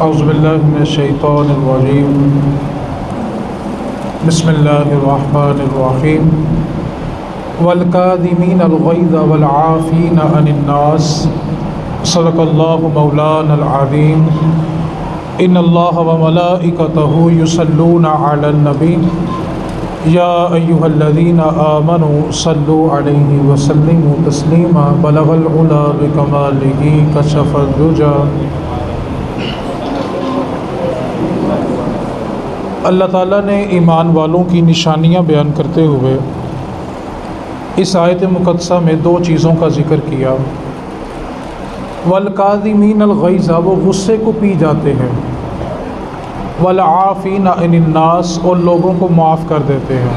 اعوذ باللہ من الشیطان الرجیم بسم اللہ الرحمن الرحیم والکاظمین الغیظ والعافین عن الناس صدق اللہ مولانا العظیم ان اللہ وملائکتہ یصلون علی النبی یا ایہا الذین آمنوا صلوا علیہ وسلموا تسلیما بلغ العلا بکمالہ کشف الدجی۔ اللہ تعالیٰ نے ایمان والوں کی نشانیاں بیان کرتے ہوئے اس آیت مقدسہ میں دو چیزوں کا ذکر کیا۔ والکاظمین الغیظ، وہ غصے کو پی جاتے ہیں، والعافین عن الناس، اور لوگوں کو معاف کر دیتے ہیں،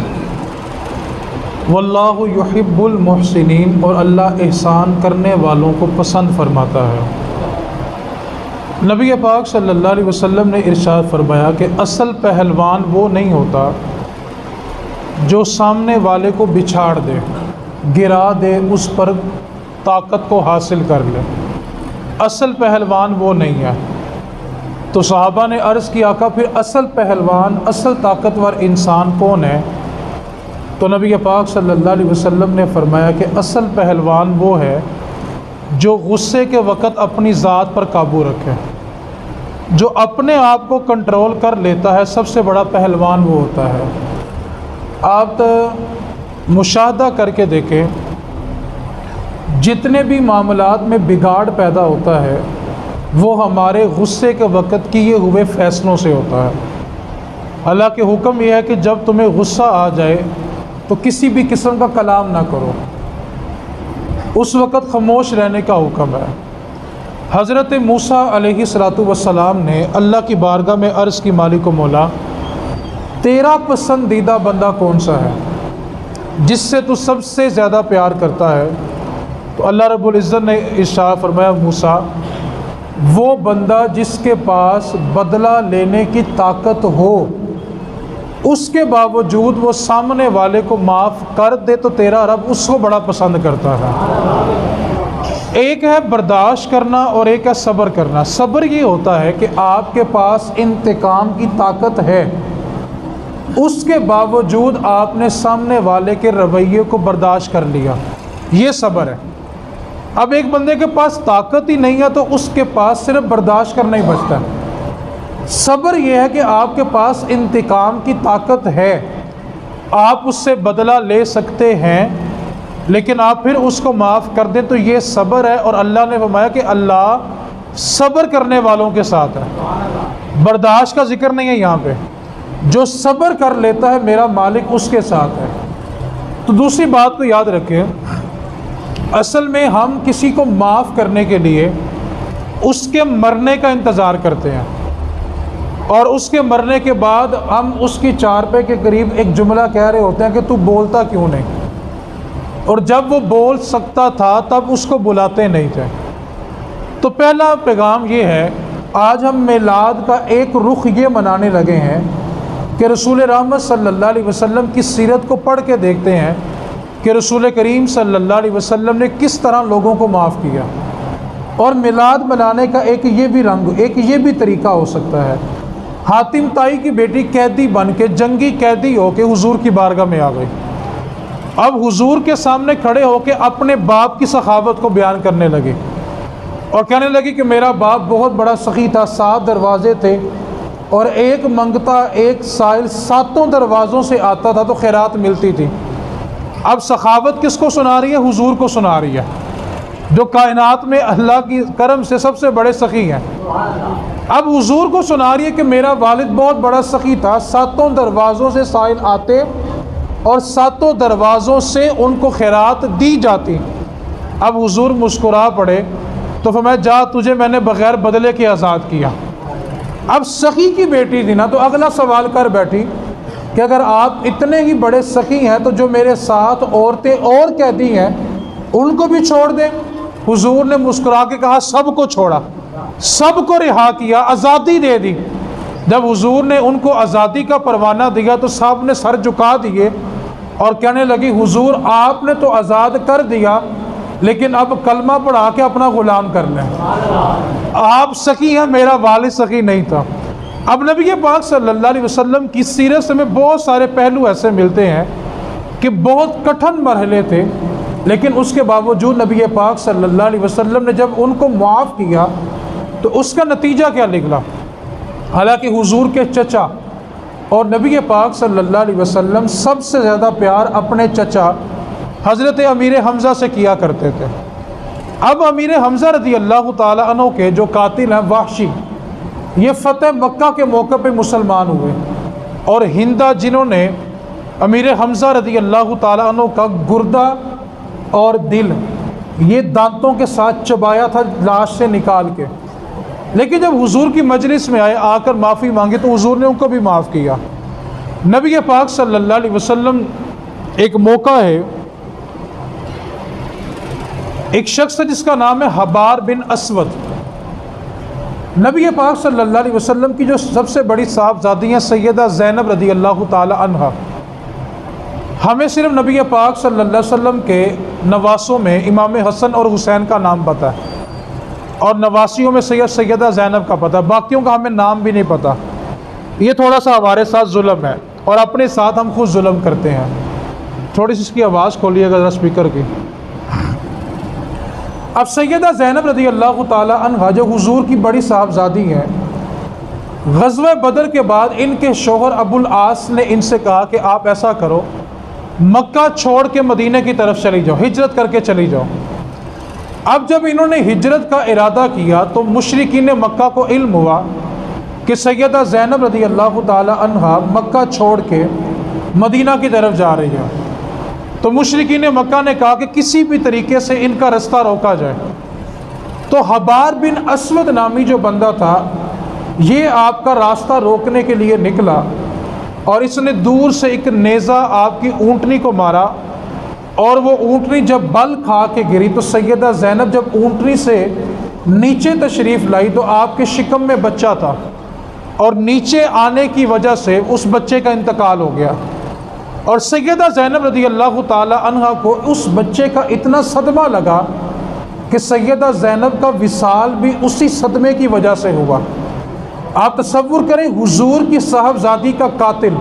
واللہ یحب المحسنین، اور اللہ احسان کرنے والوں کو پسند فرماتا ہے۔ نبی پاک صلی اللہ علیہ وسلم نے ارشاد فرمایا کہ اصل پہلوان وہ نہیں ہوتا جو سامنے والے کو بچھاڑ دے، گرا دے، اس پر طاقت کو حاصل کر لے۔ اصل پہلوان وہ نہیں ہے۔ تو صحابہ نے عرض کیا آقا پھر اصل پہلوان، اصل طاقتور انسان کون ہے؟ تو نبی پاک صلی اللہ علیہ وسلم نے فرمایا کہ اصل پہلوان وہ ہے جو غصے کے وقت اپنی ذات پر قابو رکھے، جو اپنے آپ کو کنٹرول کر لیتا ہے، سب سے بڑا پہلوان وہ ہوتا ہے۔ آپ مشاہدہ کر کے دیکھیں، جتنے بھی معاملات میں بگاڑ پیدا ہوتا ہے وہ ہمارے غصے کے وقت کیے ہوئے فیصلوں سے ہوتا ہے۔ اللہ کے حکم یہ ہے کہ جب تمہیں غصہ آ جائے تو کسی بھی قسم کا کلام نہ کرو، اس وقت خاموش رہنے کا حکم ہے۔ حضرت موسیٰ علیہ السلام نے اللہ کی بارگاہ میں عرض کی مالک و مولا، تیرا پسندیدہ بندہ کون سا ہے جس سے تو سب سے زیادہ پیار کرتا ہے؟ تو اللہ رب العزت نے ارشاد فرمایا، موسیٰ وہ بندہ جس کے پاس بدلہ لینے کی طاقت ہو، اس کے باوجود وہ سامنے والے کو معاف کر دے تو تیرا رب اس کو بڑا پسند کرتا ہے۔ ایک ہے برداشت کرنا اور ایک ہے صبر کرنا۔ صبر یہ ہوتا ہے کہ آپ کے پاس انتقام کی طاقت ہے، اس کے باوجود آپ نے سامنے والے کے رویے کو برداشت کر لیا، یہ صبر ہے۔ اب ایک بندے کے پاس طاقت ہی نہیں ہے تو اس کے پاس صرف برداشت کرنا ہی بچتا ہے۔ صبر یہ ہے کہ آپ کے پاس انتقام کی طاقت ہے، آپ اس سے بدلہ لے سکتے ہیں، لیکن آپ پھر اس کو معاف کر دیں تو یہ صبر ہے۔ اور اللہ نے فرمایا کہ اللہ صبر کرنے والوں کے ساتھ ہے۔ برداشت کا ذکر نہیں ہے یہاں پہ، جو صبر کر لیتا ہے میرا مالک اس کے ساتھ ہے۔ تو دوسری بات کو یاد رکھیں، اصل میں ہم کسی کو معاف کرنے کے لیے اس کے مرنے کا انتظار کرتے ہیں، اور اس کے مرنے کے بعد ہم اس کی چارپے کے قریب ایک جملہ کہہ رہے ہوتے ہیں کہ تو بولتا کیوں نہیں، اور جب وہ بول سکتا تھا تب اس کو بلاتے نہیں تھے۔ تو پہلا پیغام یہ ہے، آج ہم میلاد کا ایک رخ یہ منانے لگے ہیں کہ رسول رحمت صلی اللہ علیہ وسلم کی سیرت کو پڑھ کے دیکھتے ہیں کہ رسول کریم صلی اللہ علیہ وسلم نے کس طرح لوگوں کو معاف کیا۔ اور میلاد منانے کا ایک یہ بھی رنگ، ایک یہ بھی طریقہ ہو سکتا ہے۔ حاتم طائی کی بیٹی قیدی بن کے، جنگی قیدی ہو کے حضور کی بارگاہ میں آ گئی، اب حضور کے سامنے کھڑے ہو کے اپنے باپ کی سخاوت کو بیان کرنے لگے اور کہنے لگی کہ میرا باپ بہت بڑا سخی تھا، 7 دروازے تھے، اور ایک منگتا ایک سائل 7 دروازوں سے آتا تھا تو خیرات ملتی تھی۔ اب سخاوت کس کو سنا رہی ہے؟ حضور کو سنا رہی ہے، جو کائنات میں اللہ کی کرم سے سب سے بڑے سخی ہیں۔ اب حضور کو سنا رہی ہے کہ میرا والد بہت بڑا سخی تھا، 7 دروازوں سے سائل آتے اور 7 دروازوں سے ان کو خیرات دی جاتی۔ اب حضور مسکرا پڑے تو فرمایا، جا تجھے میں نے بغیر بدلے کے آزاد کیا۔ اب سخی کی بیٹی تھی نا، تو اگلا سوال کر بیٹھی کہ اگر آپ اتنے ہی بڑے سخی ہیں تو جو میرے ساتھ عورتیں اور قیدی ہیں ان کو بھی چھوڑ دیں۔ حضور نے مسکرا کے کہا، سب کو چھوڑا، سب کو رہا کیا، آزادی دے دی۔ جب حضور نے ان کو آزادی کا پروانہ دیا تو سب نے سر جھکا دیے اور کہنے لگی، حضور آپ نے تو آزاد کر دیا، لیکن اب کلمہ پڑھا کے اپنا غلام کر لیں۔ آپ سخی ہیں، میرا والد سخی نہیں تھا۔ اب نبی پاک صلی اللہ علیہ وسلم کی سیرت سے میں بہت سارے پہلو ایسے ملتے ہیں کہ بہت کٹھن مرحلے تھے، لیکن اس کے باوجود نبی پاک صلی اللہ علیہ وسلم نے جب ان کو معاف کیا تو اس کا نتیجہ کیا نکلا؟ حالانکہ حضور کے چچا اور نبی پاک صلی اللہ علیہ وسلم سب سے زیادہ پیار اپنے چچا حضرت امیر حمزہ سے کیا کرتے تھے۔ اب امیر حمزہ رضی اللہ تعالیٰ عنہ کے جو قاتل ہیں وحشی، یہ فتح مکہ کے موقع پہ مسلمان ہوئے، اور ہندا جنہوں نے امیر حمزہ رضی اللہ تعالیٰ عنہ کا گردہ اور دل یہ دانتوں کے ساتھ چبایا تھا لاش سے نکال کے، لیکن جب حضور کی مجلس میں آئے آ کر معافی مانگی تو حضور نے ان کو بھی معاف کیا۔ نبی پاک صلی اللہ علیہ وسلم ایک موقع ہے، ایک شخص ہے جس کا نام ہے حبار بن اسود۔ نبی پاک صلی اللہ علیہ وسلم کی جو سب سے بڑی صاحبزادی ہیں سیدہ زینب رضی اللہ تعالی عنہا، ہمیں صرف نبی پاک صلی اللہ علیہ وسلم کے نواسوں میں امام حسن اور حسین کا نام پتہ ہے، اور نواسیوں میں سیدہ زینب کا پتہ ہے، باقیوں کا ہمیں نام بھی نہیں پتہ۔ یہ تھوڑا سا ہمارے ساتھ ظلم ہے، اور اپنے ساتھ ہم خود ظلم کرتے ہیں۔ تھوڑی سی اس کی آواز کھولیے گا ذرا اسپیکر کی۔ اب سیدہ زینب رضی اللہ تعالی عنہا جو حضور کی بڑی صاحبزادی ہیں، غزوہ بدر کے بعد ان کے شوہر ابو العاص نے ان سے کہا کہ آپ ایسا کرو، مکہ چھوڑ کے مدینہ کی طرف چلی جاؤ، ہجرت کر کے چلی جاؤ۔ اب جب انہوں نے ہجرت کا ارادہ کیا تو مشرکین مکہ کو علم ہوا کہ سیدہ زینب رضی اللہ تعالی عنہا مکہ چھوڑ کے مدینہ کی طرف جا رہی ہے، تو مشرکین مکہ نے کہا کہ کسی بھی طریقے سے ان کا رستہ روکا جائے۔ تو حبار بن اسود نامی جو بندہ تھا، یہ آپ کا راستہ روکنے کے لیے نکلا، اور اس نے دور سے ایک نیزہ آپ کی اونٹنی کو مارا، اور وہ اونٹنی جب بل کھا کے گری تو سیدہ زینب جب اونٹنی سے نیچے تشریف لائی تو آپ کے شکم میں بچہ تھا، اور نیچے آنے کی وجہ سے اس بچے کا انتقال ہو گیا، اور سیدہ زینب رضی اللہ تعالی عنہا کو اس بچے کا اتنا صدمہ لگا کہ سیدہ زینب کا وصال بھی اسی صدمے کی وجہ سے ہوا۔ آپ تصور کریں، حضور کی صاحبزادی کا قاتل،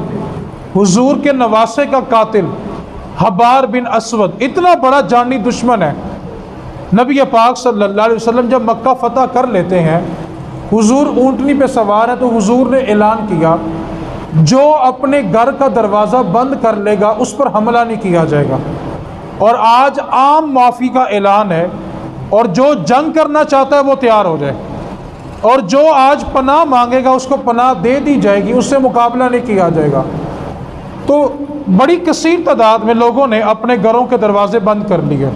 حضور کے نواسے کا قاتل حبار بن اسود اتنا بڑا جانی دشمن ہے۔ نبی پاک صلی اللہ علیہ وسلم جب مکہ فتح کر لیتے ہیں، حضور اونٹنی پہ سوار ہے، تو حضور نے اعلان کیا جو اپنے گھر کا دروازہ بند کر لے گا اس پر حملہ نہیں کیا جائے گا، اور آج عام معافی کا اعلان ہے، اور جو جنگ کرنا چاہتا ہے وہ تیار ہو جائے، اور جو آج پناہ مانگے گا اس کو پناہ دے دی جائے گی، اس سے مقابلہ نہیں کیا جائے گا۔ تو بڑی کثیر تعداد میں لوگوں نے اپنے گھروں کے دروازے بند کر لیے۔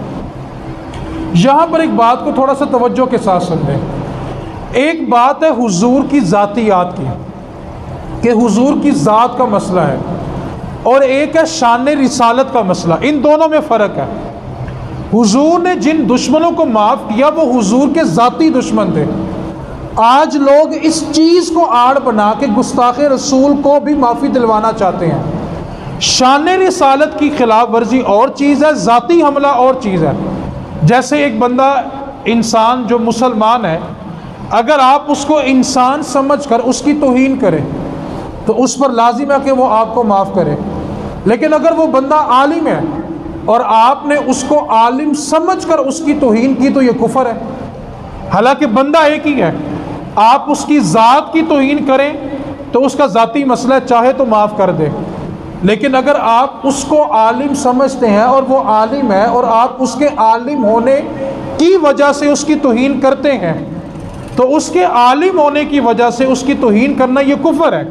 یہاں پر ایک بات کو تھوڑا سا توجہ کے ساتھ سمجھیں۔ ایک بات ہے حضور کی ذاتیات کی، کہ حضور کی ذات کا مسئلہ ہے، اور ایک ہے شان رسالت کا مسئلہ، ان دونوں میں فرق ہے۔ حضور نے جن دشمنوں کو معاف کیا وہ حضور کے ذاتی دشمن تھے۔ آج لوگ اس چیز کو آڑ بنا کے گستاخ رسول کو بھی معافی دلوانا چاہتے ہیں۔ شان رسالت کی خلاف ورزی اور چیز ہے، ذاتی حملہ اور چیز ہے۔ جیسے ایک بندہ انسان جو مسلمان ہے، اگر آپ اس کو انسان سمجھ کر اس کی توہین کریں تو اس پر لازم ہے کہ وہ آپ کو معاف کرے، لیکن اگر وہ بندہ عالم ہے اور آپ نے اس کو عالم سمجھ کر اس کی توہین کی تو یہ کفر ہے۔ حالانکہ بندہ ایک ہی ہے، آپ اس کی ذات کی توہین کریں تو اس کا ذاتی مسئلہ چاہے تو معاف کر دے، لیکن اگر آپ اس کو عالم سمجھتے ہیں اور وہ عالم ہے اور آپ اس کے عالم ہونے کی وجہ سے اس کی توہین کرتے ہیں تو اس کے عالم ہونے کی وجہ سے اس کی توہین کرنا یہ کفر ہے،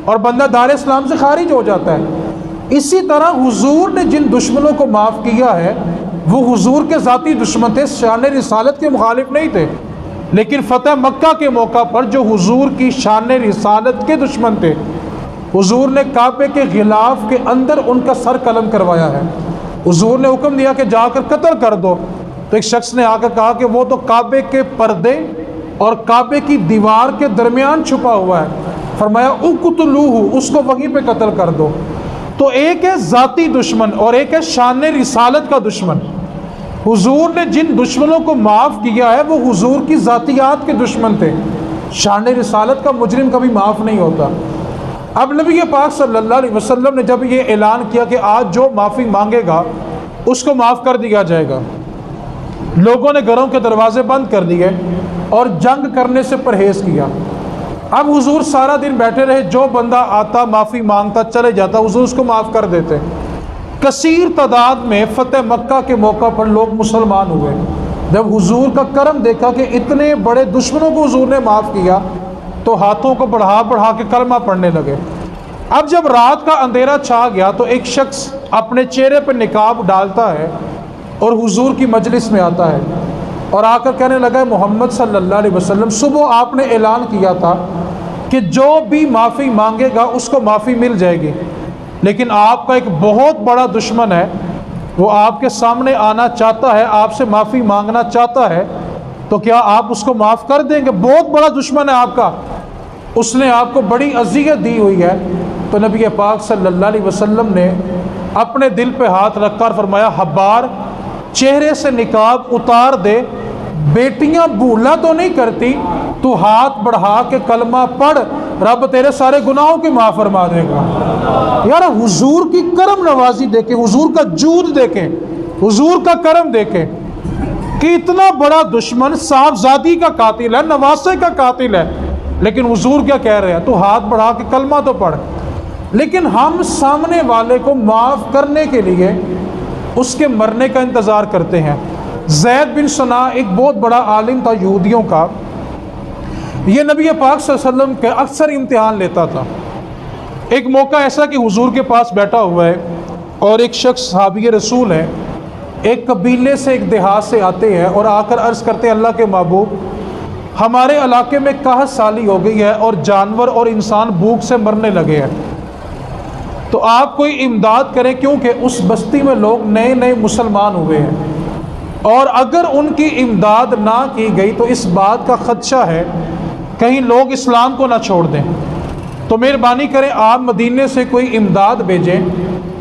اور بندہ دار اسلام سے خارج ہو جاتا ہے۔ اسی طرح حضور نے جن دشمنوں کو معاف کیا ہے وہ حضور کے ذاتی دشمن تھے، شان رسالت کے مخالف نہیں تھے، لیکن فتح مکہ کے موقع پر جو حضور کی شان رسالت کے دشمن تھے، حضور نے کعبے کے غلاف کے اندر ان کا سر قلم کروایا ہے۔ حضور نے حکم دیا کہ جا کر قتل کر دو، تو ایک شخص نے آ کر کہا کہ وہ تو کعبے کے پردے اور کعبے کی دیوار کے درمیان چھپا ہوا ہے، فرمایا اقتلوہ، اس کو وہیں پہ قتل کر دو۔ تو ایک ہے ذاتی دشمن اور ایک ہے شان رسالت کا دشمن۔ حضور نے جن دشمنوں کو معاف کیا ہے وہ حضور کی ذاتیات کے دشمن تھے. شان رسالت کا مجرم کبھی معاف نہیں ہوتا. اب نبی پاک صلی اللہ علیہ وسلم نے جب یہ اعلان کیا کہ آج جو معافی مانگے گا اس کو معاف کر دیا جائے گا، لوگوں نے گھروں کے دروازے بند کر دیے اور جنگ کرنے سے پرہیز کیا. اب حضور سارا دن بیٹھے رہے، جو بندہ آتا معافی مانگتا چلے جاتا، حضور اس کو معاف کر دیتے. کثیر تعداد میں فتح مکہ کے موقع پر لوگ مسلمان ہوئے. جب حضور کا کرم دیکھا کہ اتنے بڑے دشمنوں کو حضور نے معاف کیا تو ہاتھوں کو بڑھا بڑھا کے کلمہ پڑھنے لگے. اب جب رات کا اندھیرا چھا گیا تو ایک شخص اپنے چہرے پہ نقاب ڈالتا ہے اور حضور کی مجلس میں آتا ہے اور آ کر کہنے لگا، محمد صلی اللہ علیہ وسلم، صبح آپ نے اعلان کیا تھا کہ جو بھی معافی مانگے گا اس کو معافی مل جائے گی، لیکن آپ کا ایک بہت بڑا دشمن ہے، وہ آپ کے سامنے آنا چاہتا ہے، آپ سے معافی مانگنا چاہتا ہے، تو کیا آپ اس کو معاف کر دیں گے؟ بہت بڑا دشمن ہے آپ کا، اس نے آپ کو بڑی اذیت دی ہوئی ہے. تو نبی پاک صلی اللہ علیہ وسلم نے اپنے دل پہ ہاتھ رکھ کر فرمایا، حبار چہرے سے نقاب اتار دے، بیٹیاں بھولا تو نہیں کرتی، تو ہاتھ بڑھا کے کلمہ پڑھ، رب تیرے سارے گناہوں کی معاف فرما دے گا. یار حضور کی کرم نوازی دیکھیں، حضور کا جود دیکھیں، حضور کا کرم دیکھیں کہ اتنا بڑا دشمن صاحبزادی کا قاتل ہے، نواسے کا قاتل ہے، لیکن حضور کیا کہہ رہے ہیں؟ تو ہاتھ بڑھا کے کلمہ تو پڑھ. لیکن ہم سامنے والے کو معاف کرنے کے لیے اس کے مرنے کا انتظار کرتے ہیں. زید بن ثنا ایک بہت بڑا عالم تھا یہودیوں کا. یہ نبی پاک صلی اللہ علیہ وسلم کے اکثر امتحان لیتا تھا. ایک موقع ایسا کہ حضور کے پاس بیٹھا ہوا ہے اور ایک شخص صحابی رسول ہے، ایک قبیلے سے ایک دیہات سے آتے ہیں اور آ کر عرض کرتے ہیں، اللہ کے محبوب، ہمارے علاقے میں قحط سالی ہو گئی ہے اور جانور اور انسان بھوک سے مرنے لگے ہیں، تو آپ کوئی امداد کریں، کیونکہ اس بستی میں لوگ نئے نئے مسلمان ہوئے ہیں اور اگر ان کی امداد نہ کی گئی تو اس بات کا خدشہ ہے کہیں لوگ اسلام کو نہ چھوڑ دیں، تو مہربانی کریں آپ مدینے سے کوئی امداد بھیجیں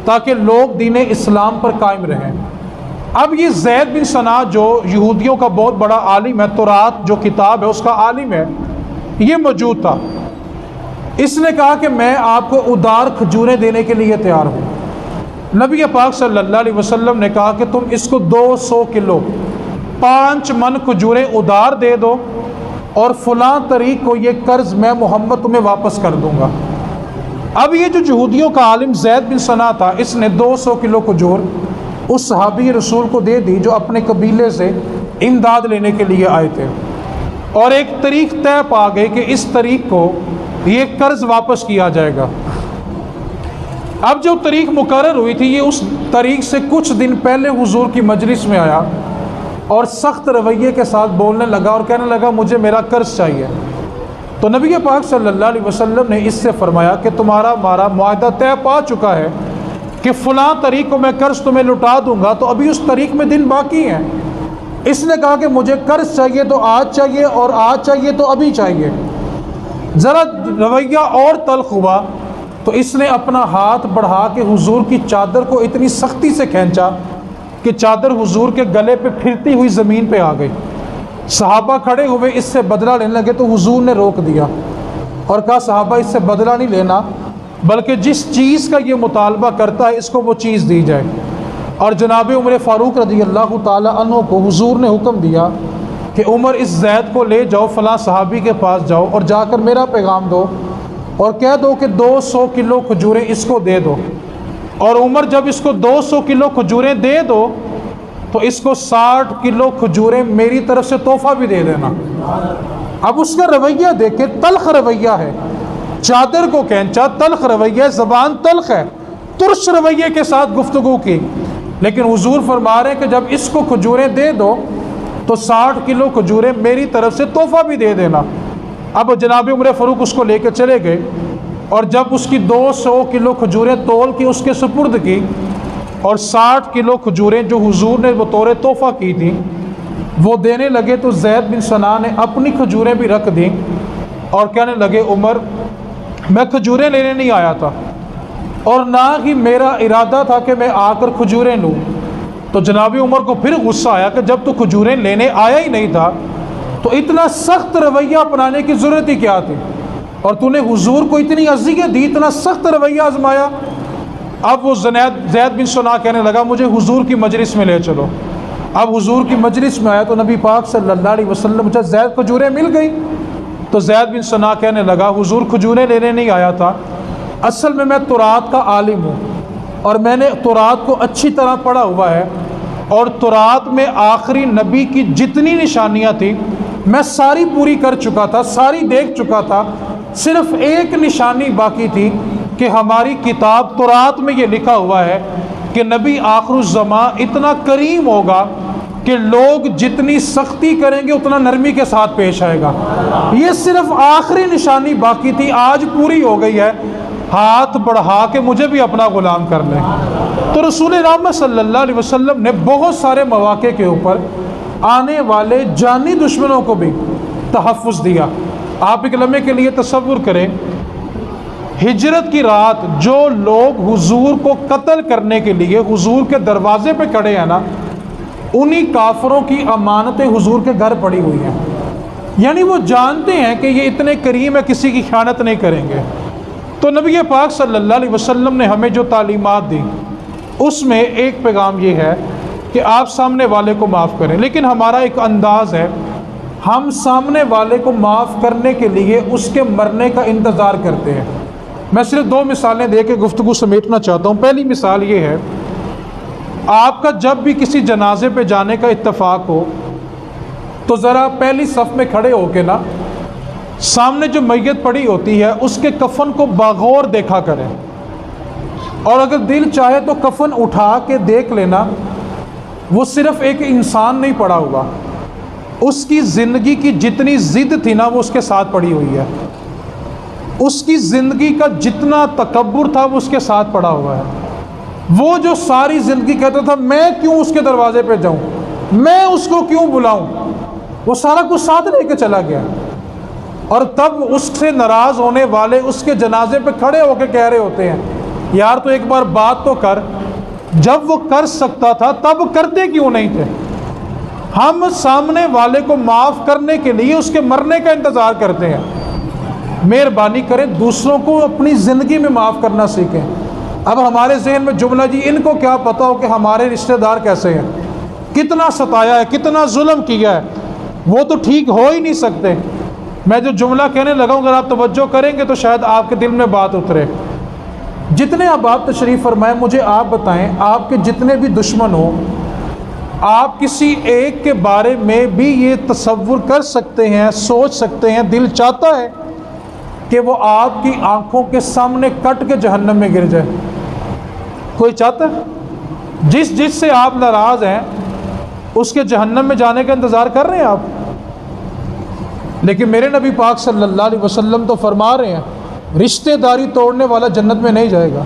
تاکہ لوگ دین اسلام پر قائم رہیں. اب یہ زید بن ثنا جو یہودیوں کا بہت بڑا عالم ہے، تورات جو کتاب ہے اس کا عالم ہے، یہ موجود تھا. اس نے کہا کہ میں آپ کو ادار کھجوریں دینے کے لیے تیار ہوں. نبی پاک صلی اللہ علیہ وسلم نے کہا کہ تم اس کو 200 کلو 5 من کھجوریں ادار دے دو اور فلاں طریق کو یہ قرض میں محمد تمہیں واپس کر دوں گا. اب یہ جو یہودیوں کا عالم زید بن ثنا تھا، اس نے 200 کلو کھجور اس صحابی رسول کو دے دی جو اپنے قبیلے سے امداد لینے کے لیے آئے تھے، اور ایک طریق طے پا گئے کہ اس طریق کو یہ قرض واپس کیا جائے گا. اب جو طریق مقرر ہوئی تھی، یہ اس طریق سے کچھ دن پہلے حضور کی مجلس میں آیا اور سخت رویے کے ساتھ بولنے لگا اور کہنے لگا مجھے میرا قرض چاہیے. تو نبی پاک صلی اللہ علیہ وسلم نے اس سے فرمایا کہ تمہارا ہمارا معاہدہ طے پا چکا ہے کہ فلاں طریق کو میں قرض تمہیں لوٹا دوں گا، تو ابھی اس طریق میں دن باقی ہیں. اس نے کہا کہ مجھے قرض چاہیے تو آج چاہیے، اور آج چاہیے تو ابھی چاہیے. ذرا رویہ اور تلخ ہوا تو اس نے اپنا ہاتھ بڑھا کے حضور کی چادر کو اتنی سختی سے کھینچا کہ چادر حضور کے گلے پہ پھرتی ہوئی زمین پہ آ گئی. صحابہ کھڑے ہوئے اس سے بدلہ لینے لگے تو حضور نے روک دیا اور کہا صحابہ اس سے بدلہ نہیں لینا، بلکہ جس چیز کا یہ مطالبہ کرتا ہے اس کو وہ چیز دی جائے. اور جناب عمر فاروق رضی اللہ تعالی عنہ کو حضور نے حکم دیا کہ عمر اس زید کو لے جاؤ، فلاں صحابی کے پاس جاؤ اور جا کر میرا پیغام دو اور کہہ دو کہ 200 کلو کھجوریں اس کو دے دو. اور عمر جب اس کو 200 کلو کھجوریں دے دو تو اس کو 60 کلو کھجوریں میری طرف سے تحفہ بھی دے دینا. اب اس کا رویہ دیکھیں، تلخ رویہ ہے، چادر کو کھینچا، تلخ رویہ، زبان تلخ ہے، ترش رویے کے ساتھ گفتگو کی. لیکن حضور فرما رہے ہیں کہ جب اس کو کھجوریں دے دو تو 60 کلو کھجوریں میری طرف سے تحفہ بھی دے دینا. اب جناب عمر فاروق اس کو لے کے چلے گئے اور جب اس کی 200 کلو کھجوریں تول کی اس کے سپرد کی اور 60 کلو کھجوریں جو حضور نے بطور تحفہ کی تھیں وہ دینے لگے، تو زید بن ثنا نے اپنی کھجوریں بھی رکھ دیں اور کہنے لگے عمر میں کھجوریں لینے نہیں آیا تھا اور نہ ہی میرا ارادہ تھا کہ میں آ کر کھجوریں لوں، تو جناب عمر کو پھر غصہ آیا کہ جب تو کھجوریں لینے آیا ہی نہیں تھا تو اتنا سخت رویہ اپنانے کی ضرورت ہی کیا تھی، اور تو نے حضور کو اتنی اذیت دی، اتنا سخت رویہ آزمایا۔ اب وہ زید بن سنا کہنے لگا مجھے حضور کی مجلس میں لے چلو۔ اب حضور کی مجلس میں آیا تو نبی پاک صلی اللہ علیہ وسلم جب زید کھجوریں مل گئی تو زید بن سنا کہنے لگا حضور کھجوریں لینے نہیں آیا تھا، اصل میں تورات کا عالم ہوں اور میں نے تورات کو اچھی طرح پڑھا ہوا ہے، اور تورات میں آخری نبی کی جتنی نشانیاں تھیں میں ساری پوری کر چکا تھا، ساری دیکھ چکا تھا، صرف ایک نشانی باقی تھی کہ ہماری کتاب تورات میں یہ لکھا ہوا ہے کہ نبی آخر الزماں اتنا کریم ہوگا کہ لوگ جتنی سختی کریں گے اتنا نرمی کے ساتھ پیش آئے گا۔ یہ صرف آخری نشانی باقی تھی، آج پوری ہو گئی ہے، ہاتھ بڑھا کے مجھے بھی اپنا غلام کر لیں۔ تو رسول رحمت صلی اللہ علیہ وسلم نے بہت سارے مواقع کے اوپر آنے والے جانی دشمنوں کو بھی تحفظ دیا۔ آپ ایک لمحے کے لیے تصور کریں، ہجرت کی رات جو لوگ حضور کو قتل کرنے کے لیے حضور کے دروازے پہ کھڑے ہیں نا، انہی کافروں کی امانتیں حضور کے گھر پڑی ہوئی ہیں، یعنی وہ جانتے ہیں کہ یہ اتنے کریم ہے کسی کی خیانت نہیں کریں گے۔ تو نبی پاک صلی اللہ علیہ وسلم نے ہمیں جو تعلیمات دی اس میں ایک پیغام یہ ہے کہ آپ سامنے والے کو معاف کریں، لیکن ہمارا ایک انداز ہے، ہم سامنے والے کو معاف کرنے کے لیے اس کے مرنے کا انتظار کرتے ہیں۔ میں صرف 2 مثالیں دے کے گفتگو سمیٹنا چاہتا ہوں۔ پہلی مثال یہ ہے، آپ کا جب بھی کسی جنازے پہ جانے کا اتفاق ہو تو ذرا پہلی صف میں کھڑے ہو کے نا سامنے جو میت پڑی ہوتی ہے اس کے کفن کو بغور دیکھا کریں، اور اگر دل چاہے تو کفن اٹھا کے دیکھ لینا، وہ صرف ایک انسان نہیں پڑا ہوا، اس کی زندگی کی جتنی ضد تھی نا وہ اس کے ساتھ پڑی ہوئی ہے، اس کی زندگی کا جتنا تکبر تھا وہ اس کے ساتھ پڑا ہوا ہے۔ وہ جو ساری زندگی کہتا تھا میں کیوں اس کے دروازے پہ جاؤں، میں اس کو کیوں بلاؤں، وہ سارا کچھ ساتھ لے کے چلا گیا، اور تب اس سے ناراض ہونے والے اس کے جنازے پہ کھڑے ہو کے کہہ رہے ہوتے ہیں یار تو ایک بار بات تو کر، جب وہ کر سکتا تھا تب کرتے کیوں نہیں تھے؟ ہم سامنے والے کو معاف کرنے کے لیے اس کے مرنے کا انتظار کرتے ہیں۔ مہربانی کریں دوسروں کو اپنی زندگی میں معاف کرنا سیکھیں۔ اب ہمارے ذہن میں جملہ جی ان کو کیا پتا ہو کہ ہمارے رشتہ دار کیسے ہیں، کتنا ستایا ہے، کتنا ظلم کیا ہے، وہ تو ٹھیک ہو ہی نہیں سکتے۔ میں جو جملہ کہنے لگا ہوں اگر آپ توجہ کریں گے تو شاید آپ کے دل میں بات اترے۔ جتنے اب آپ تشریف فرمائیں مجھے آپ بتائیں، آپ کے جتنے بھی دشمن ہوں، آپ کسی ایک کے بارے میں بھی یہ تصور کر سکتے ہیں، سوچ سکتے ہیں، دل چاہتا ہے کہ وہ آپ کی آنکھوں کے سامنے کٹ کے جہنم میں گر جائے؟ کوئی چاہتا ہے؟ جس سے آپ ناراض ہیں اس کے جہنم میں جانے کا انتظار کر رہے ہیں آپ؟ لیکن میرے نبی پاک صلی اللہ علیہ وسلم تو فرما رہے ہیں رشتہ داری توڑنے والا جنت میں نہیں جائے گا۔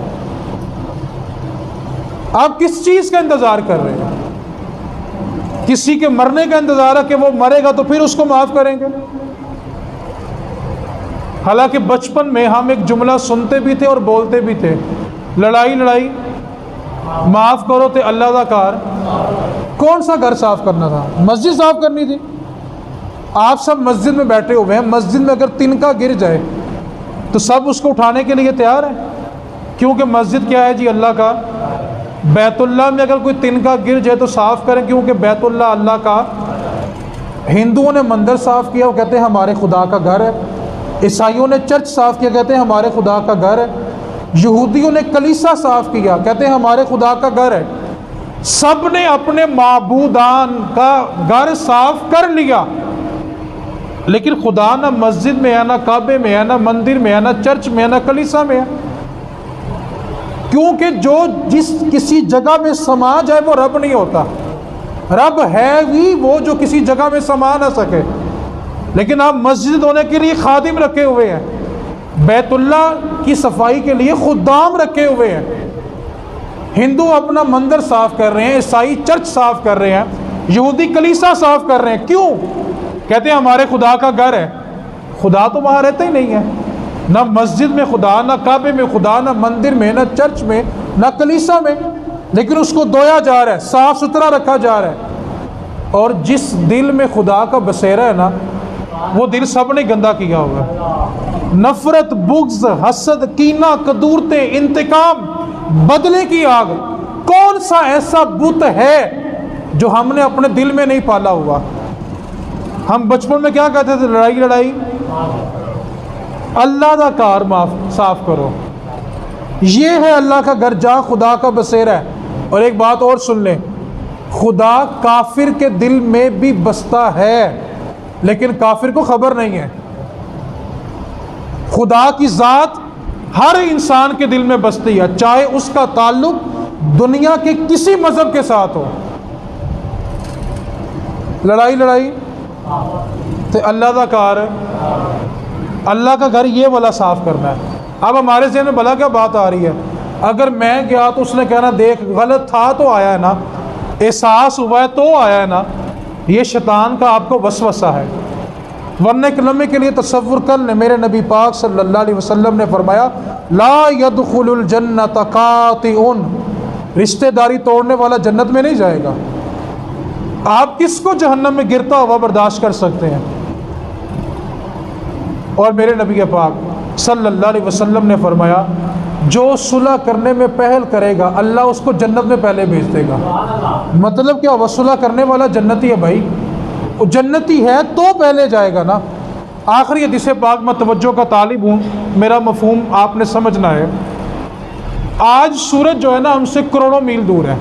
آپ کس چیز کا انتظار کر رہے ہیں؟ کسی کے مرنے کا انتظار ہے کہ وہ مرے گا تو پھر اس کو معاف کریں گے؟ حالانکہ بچپن میں ہم ایک جملہ سنتے بھی تھے اور بولتے بھی تھے، لڑائی لڑائی معاف کرو تے اللہ دا کار۔ کون سا گھر صاف کرنا تھا؟ مسجد صاف کرنی تھی۔ آپ سب مسجد میں بیٹھے ہوئے ہیں، مسجد میں اگر تنکا گر جائے تو سب اس کو اٹھانے کے لیے تیار ہیں، کیونکہ مسجد کیا ہے جی؟ اللہ کا بیت اللہ میں اگر کوئی تنکا گر جائے تو صاف کریں، کیونکہ بیت اللہ اللہ کا۔ ہندوؤں نے مندر صاف کیا، وہ کہتے ہیں ہمارے خدا کا گھر ہے۔ عیسائیوں نے چرچ صاف کیا، کہتے ہیں ہمارے خدا کا گھر ہے۔ یہودیوں نے کلیسا صاف کیا، کہتے ہیں ہمارے خدا کا گھر ہے۔ سب نے اپنے معبودان کا گھر صاف کر لیا، لیکن خدا نہ مسجد میں ہے، نہ کعبے میں ہے، نہ مندر میں ہے، نہ چرچ میں ہے، نہ کلیسا میں ہے، کیونکہ جو جس کسی جگہ میں سما جائے وہ رب نہیں ہوتا۔ رب ہے بھی وہ جو کسی جگہ میں سما نہ سکے، لیکن آپ مسجد ہونے کے لیے خادم رکھے ہوئے ہیں، بیت اللہ کی صفائی کے لیے خدام رکھے ہوئے ہیں۔ ہندو اپنا مندر صاف کر رہے ہیں، عیسائی چرچ صاف کر رہے ہیں، یہودی کلیسا صاف کر رہے ہیں۔ کیوں؟ کہتے ہیں ہمارے خدا کا گھر ہے۔ خدا تو وہاں رہتا ہی نہیں ہے، نہ مسجد میں خدا، نہ کعبے میں خدا، نہ مندر میں، نہ چرچ میں، نہ کلیسا میں۔ لیکن اس کو دھویا جا رہا ہے، صاف ستھرا رکھا جا رہا ہے۔ اور جس دل میں خدا کا بسیرا ہے نا، وہ دل سب نے گندا کیا ہوا ہے۔ نفرت، بغض، حسد، کینہ، کدورتیں، انتقام، بدلے کی آگ، کون سا ایسا بت ہے جو ہم نے اپنے دل میں نہیں پالا ہوا؟ ہم بچپن میں کیا کہتے تھے؟ لڑائی لڑائی، اللہ دا کار صاف کرو۔ یہ ہے اللہ کا گھر جہاں خدا کا بسیرا ہے۔ اور ایک بات اور سن لیں، خدا کافر کے دل میں بھی بستا ہے، لیکن کافر کو خبر نہیں ہے۔ خدا کی ذات ہر انسان کے دل میں بستی ہے، چاہے اس کا تعلق دنیا کے کسی مذہب کے ساتھ ہو۔ لڑائی لڑائی تو اللہ کا کار ہے، اللہ کا گھر یہ والا صاف کرنا ہے۔ اب ہمارے ذہن میں بھلا کیا بات آ رہی ہے؟ اگر میں گیا تو اس نے کہنا دیکھ غلط تھا تو آیا ہے نا، احساس ہوا ہے تو آیا ہے نا۔ یہ شیطان کا آپ کو وسوسہ ہے۔ ورنہ ایک لمحے کے لیے تصور کر لیں، میرے نبی پاک صلی اللہ علیہ وسلم نے فرمایا لا يدخل الجنت قاطع، رشتہ داری توڑنے والا جنت میں نہیں جائے گا۔ آپ کس کو جہنم میں گرتا ہوا برداشت کر سکتے ہیں؟ اور میرے نبی پاک صلی اللہ علیہ وسلم نے فرمایا جو صلح کرنے میں پہل کرے گا اللہ اس کو جنت میں پہلے بھیج دے گا۔ مطلب کیا؟ صلح کرنے والا جنتی ہے بھائی، وہ جنتی ہے تو پہلے جائے گا نا۔ آخری حدیث پاک میں توجہ کا طالب ہوں، میرا مفہوم آپ نے سمجھنا ہے۔ آج سورج جو ہے نا ہم سے کروڑوں میل دور ہے،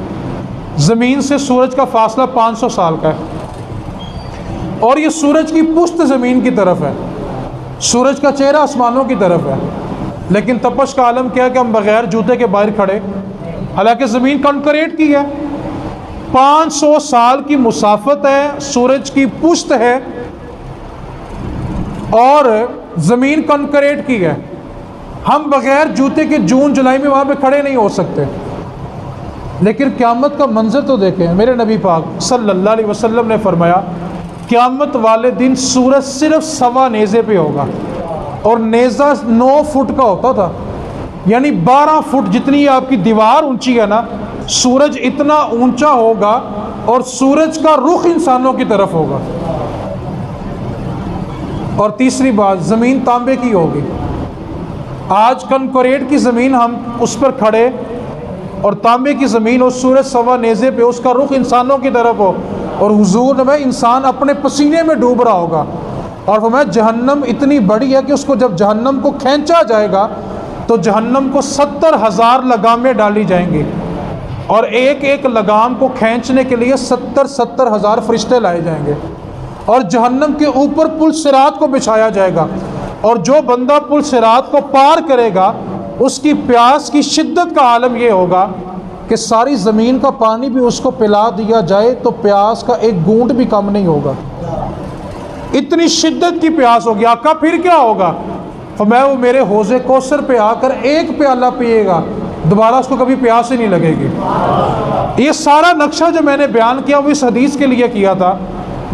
زمین سے سورج کا فاصلہ 500 سال کا ہے، اور یہ سورج کی پشت زمین کی طرف ہے، سورج کا چہرہ آسمانوں کی طرف ہے، لیکن تپش کا عالم کیا ہے کہ ہم بغیر جوتے کے باہر کھڑے، حالانکہ زمین کنکریٹ کی ہے، 500 سال کی مسافت ہے، سورج کی پشت ہے اور زمین کنکریٹ کی ہے۔ ہم بغیر جوتے کے جون جولائی میں وہاں پہ کھڑے نہیں ہو سکتے، لیکن قیامت کا منظر تو دیکھیں۔ میرے نبی پاک صلی اللہ علیہ وسلم نے فرمایا قیامت والے دن سورج صرف 1.25 نیزے پہ ہوگا، اور نیزہ 9 فٹ کا ہوتا تھا، یعنی 12 فٹ جتنی آپ کی دیوار اونچی ہے نا، سورج اتنا اونچا ہوگا، اور سورج کا رخ انسانوں کی طرف ہوگا۔ اور تیسری بات، زمین تانبے کی ہوگی۔ آج کنکریٹ کی زمین ہم اس پر کھڑے، اور تانبے کی زمین اور سورج 1.25 نیزے پہ، اس کا رخ انسانوں کی طرف ہو، اور حضور میں انسان اپنے پسینے میں ڈوب رہا ہوگا۔ اور فرمایا جہنم اتنی بڑی ہے کہ اس کو جب جہنم کو کھینچا جائے گا تو جہنم کو 70,000 لگامیں ڈالی جائیں گی، اور ایک ایک لگام کو کھینچنے کے لیے 70,000 فرشتے لائے جائیں گے، اور جہنم کے اوپر پل صراط کو بچھایا جائے گا، اور جو بندہ پل صراط کو پار کرے گا اس کی پیاس کی شدت کا عالم یہ ہوگا کہ ساری زمین کا پانی بھی اس کو پلا دیا جائے تو پیاس کا ایک گھونٹ بھی کم نہیں ہوگا، اتنی شدت کی پیاس ہوگی۔ آقا پھر کیا ہوگا؟ فرمایا وہ میرے حوض کوثر پہ آ کر ایک پیالہ پیے گا، دوبارہ اس کو کبھی پیاس ہی نہیں لگے گی۔ یہ سارا نقشہ جو میں نے بیان کیا وہ اس حدیث کے لیے کیا تھا۔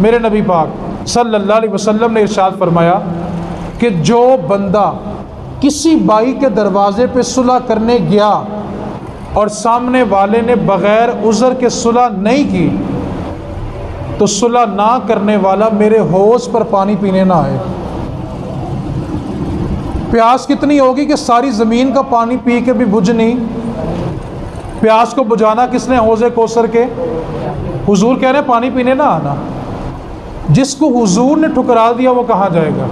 میرے نبی پاک صلی اللہ علیہ وسلم نے ارشاد فرمایا کہ جو بندہ کسی بھائی کے دروازے پہ صلح کرنے گیا اور سامنے والے نے بغیر عذر کے صلح نہیں کی تو صلح نہ کرنے والا میرے حوض پر پانی پینے نہ آئے۔ پیاس کتنی ہوگی کہ ساری زمین کا پانی پی کے بھی بجھ نہیں۔ پیاس کو بجھانا کس نے؟ حوض کوثر کے حضور کہہ رہے ہیں پانی پینے نہ آنا۔ جس کو حضور نے ٹھکرا دیا وہ کہاں جائے گا؟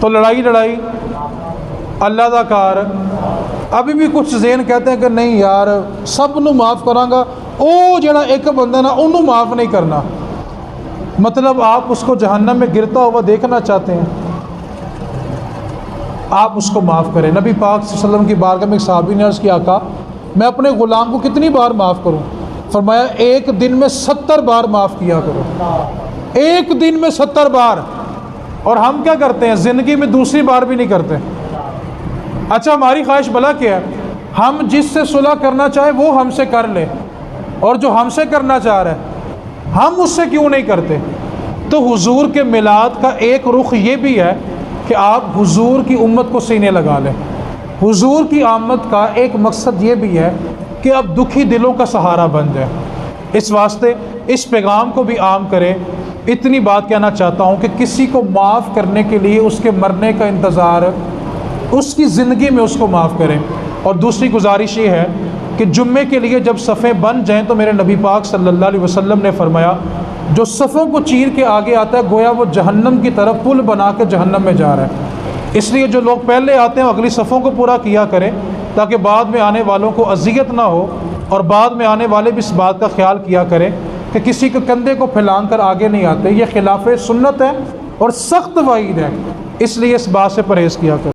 تو لڑائی لڑائی اللہ دا کار۔ ابھی بھی کچھ ذہن کہتے ہیں کہ نہیں یار سب نو معاف کراں گا، او جڑا ایک بندہ نا انہوں معاف نہیں کرنا۔ مطلب آپ اس کو جہنم میں گرتا ہوا دیکھنا چاہتے ہیں، آپ اس کو معاف کریں۔ نبی پاک صلی اللہ علیہ وسلم کی بارگاہ میں ایک صحابی نے عرض کیا آقا میں اپنے غلام کو کتنی بار معاف کروں؟ فرمایا ایک دن میں 70 بار معاف کیا کرو، ایک دن میں 70 بار۔ اور ہم کیا کرتے ہیں؟ زندگی میں دوسری بار بھی نہیں کرتے۔ اچھا ہماری خواہش بھلا کیا ہے؟ ہم جس سے صلح کرنا چاہے وہ ہم سے کر لے، اور جو ہم سے کرنا چاہ رہے ہیں ہم اس سے کیوں نہیں کرتے؟ تو حضور کے میلاد کا ایک رخ یہ بھی ہے کہ آپ حضور کی امت کو سینے لگا لیں۔ حضور کی آمد کا ایک مقصد یہ بھی ہے کہ کہ اب دکھی دلوں کا سہارا بن جائے۔ اس واسطے اس پیغام کو بھی عام کریں۔ اتنی بات کہنا چاہتا ہوں کہ کسی کو معاف کرنے کے لیے اس کے مرنے کا انتظار، اس کی زندگی میں اس کو معاف کریں۔ اور دوسری گزارش یہ ہے کہ جمعے کے لیے جب صفیں بن جائیں تو میرے نبی پاک صلی اللہ علیہ وسلم نے فرمایا جو صفوں کو چیر کے آگے آتا ہے گویا وہ جہنم کی طرف پل بنا کے جہنم میں جا رہا ہے۔ اس لیے جو لوگ پہلے آتے ہیں وہ اگلی صفوں کو پورا کیا کریں تاکہ بعد میں آنے والوں کو اذیت نہ ہو، اور بعد میں آنے والے بھی اس بات کا خیال کیا کریں کہ کسی کے کندھے کو پھیلان کر آگے نہیں آتے۔ یہ خلاف سنت ہے اور سخت وعید ہے، اس لیے اس بات سے پرہیز کیا کریں۔